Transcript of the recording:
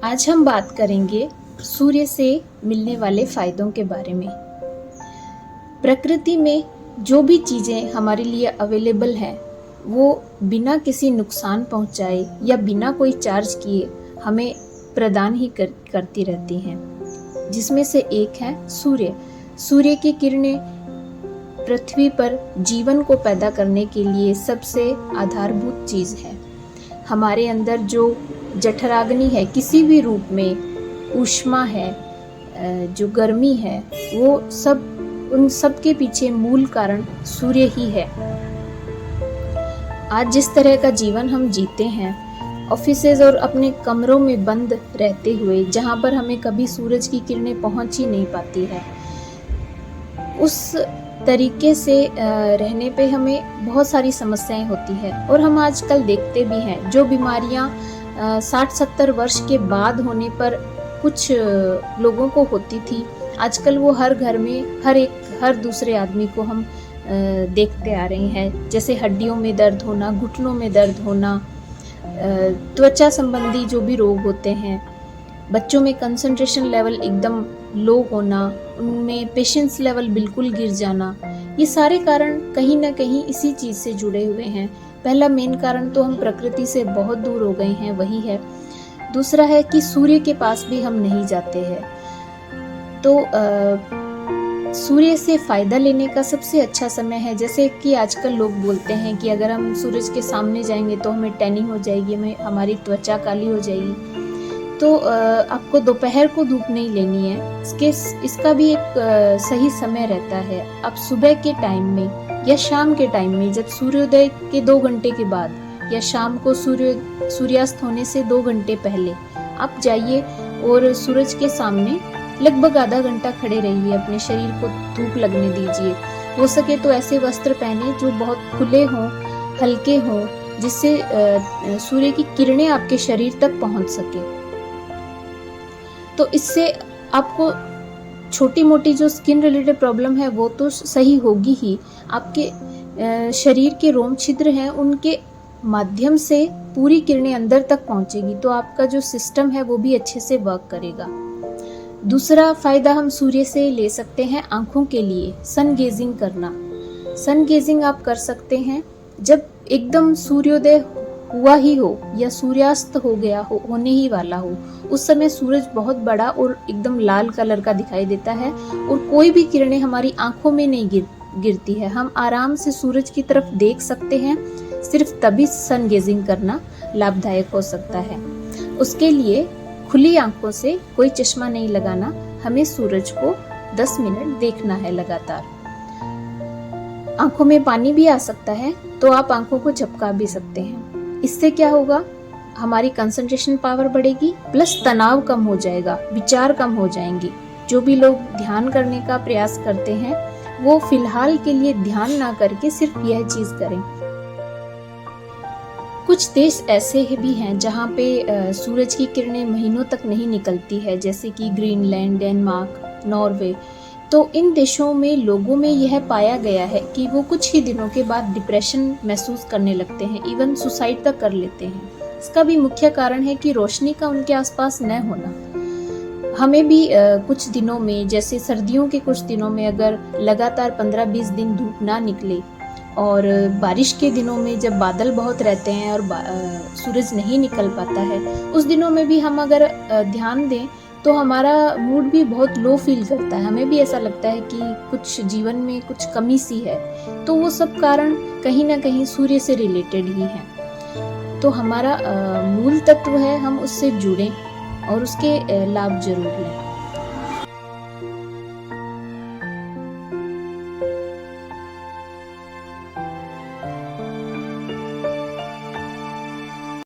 आज हम बात करेंगे सूर्य से मिलने वाले फायदों के बारे में। प्रकृति में जो भी चीज़ें हमारे लिए अवेलेबल हैं वो बिना किसी नुकसान पहुंचाए या बिना कोई चार्ज किए हमें प्रदान ही करती रहती हैं, जिसमें से एक है सूर्य। सूर्य की किरणें पृथ्वी पर जीवन को पैदा करने के लिए सबसे आधारभूत चीज़ है। हमारे अंदर जो जठराग्नि है, किसी भी रूप में ऊष्मा है, जो गर्मी है, वो सब उन सब के पीछे मूल कारण सूर्य ही है। आज जिस तरह का जीवन हम जीते हैं, ऑफिसेज और अपने कमरों में बंद रहते हुए, जहाँ पर हमें कभी सूरज की किरणें पहुँच ही नहीं पाती है, उस तरीके से रहने पे हमें बहुत सारी समस्याएं होती है। और हम आजकल देखते भी हैं जो बीमारियां 60-70 वर्ष के बाद होने पर कुछ लोगों को होती थी, आजकल वो हर घर में हर दूसरे आदमी को हम देखते आ रहे हैं। जैसे हड्डियों में दर्द होना, घुटनों में दर्द होना, त्वचा संबंधी जो भी रोग होते हैं, बच्चों में कंसंट्रेशन लेवल एकदम लो होना, उनमें पेशेंस लेवल बिल्कुल गिर जाना, ये सारे कारण कहीं ना कहीं इसी चीज़ से जुड़े हुए हैं। पहला मेन कारण तो हम प्रकृति से बहुत दूर हो गए हैं, वही है। दूसरा है कि सूर्य के पास भी हम नहीं जाते हैं। तो सूर्य से फ़ायदा लेने का सबसे अच्छा समय है, जैसे कि आजकल लोग बोलते हैं कि अगर हम सूरज के सामने जाएंगे तो हमें टैनिंग हो जाएगी, हमारी त्वचा काली हो जाएगी। तो आपको दोपहर को धूप नहीं लेनी है। इसका भी एक सही समय रहता है। आप सुबह के टाइम में या शाम के टाइम में, जब सूर्योदय के 2 घंटे के बाद या शाम को सूर्यास्त होने से 2 घंटे पहले आप जाइए और सूरज के सामने लगभग आधा घंटा खड़े रहिए, अपने शरीर को धूप लगने दीजिए। हो सके तो ऐसे वस्त्र पहने जो बहुत खुले हों, हल्के हों, जिससे सूर्य की किरणें आपके शरीर तक पहुंच सके। तो इससे आपको छोटी मोटी जो स्किन रिलेटेड प्रॉब्लम है वो तो सही होगी ही, आपके शरीर के रोम छिद्र हैं उनके माध्यम से पूरी किरणें अंदर तक पहुंचेगी, तो आपका जो सिस्टम है वो भी अच्छे से वर्क करेगा। दूसरा फायदा हम सूर्य से ले सकते हैं आंखों के लिए, सन गेजिंग करना। सन गेजिंग आप कर सकते हैं जब एकदम सूर्योदय हुआ ही हो या सूर्यास्त हो गया हो, होने ही वाला हो, उस समय सूरज बहुत बड़ा और एकदम लाल कलर का दिखाई देता है और कोई भी किरणें हमारी आंखों में नहीं गिरती है। हम आराम से सूरज की तरफ देख सकते हैं। सिर्फ तभी सन गेजिंग करना लाभदायक हो सकता है। उसके लिए खुली आंखों से कोई चश्मा नहीं लगाना, हमें सूरज को 10 मिनट देखना है लगातार। आंखों में पानी भी आ सकता है तो आप आंखों को झपका भी सकते हैं। इससे क्या होगा, हमारी कंसंट्रेशन पावर बढ़ेगी, प्लस तनाव कम हो जाएगा, विचार कम हो जाएंगे। जो भी लोग ध्यान करने का प्रयास करते हैं वो फिलहाल के लिए ध्यान ना करके सिर्फ यह चीज करें। कुछ देश ऐसे भी हैं जहाँ पे सूरज की किरणें महीनों तक नहीं निकलती है, जैसे कि ग्रीनलैंड, डेनमार्क, नॉर्वे। तो इन देशों में लोगों में यह पाया गया है कि वो कुछ ही दिनों के बाद डिप्रेशन महसूस करने लगते हैं, इवन सुसाइड तक कर लेते हैं। इसका भी मुख्य कारण है कि रोशनी का उनके आसपास न होना। हमें भी कुछ दिनों में, जैसे सर्दियों के कुछ दिनों में अगर लगातार 15-20 दिन धूप ना निकले और बारिश के दिनों में जब बादल बहुत रहते हैं और सूरज नहीं निकल पाता है, उस दिनों में भी हम अगर ध्यान दें तो हमारा मूड भी बहुत लो फील करता है। हमें भी ऐसा लगता है कि कुछ जीवन में कुछ कमी सी है। तो वो सब कारण कहीं ना कहीं सूर्य से रिलेटेड ही है। तो हमारा मूल तत्व है, हम उससे जुड़ें और उसके लाभ जरूर लें।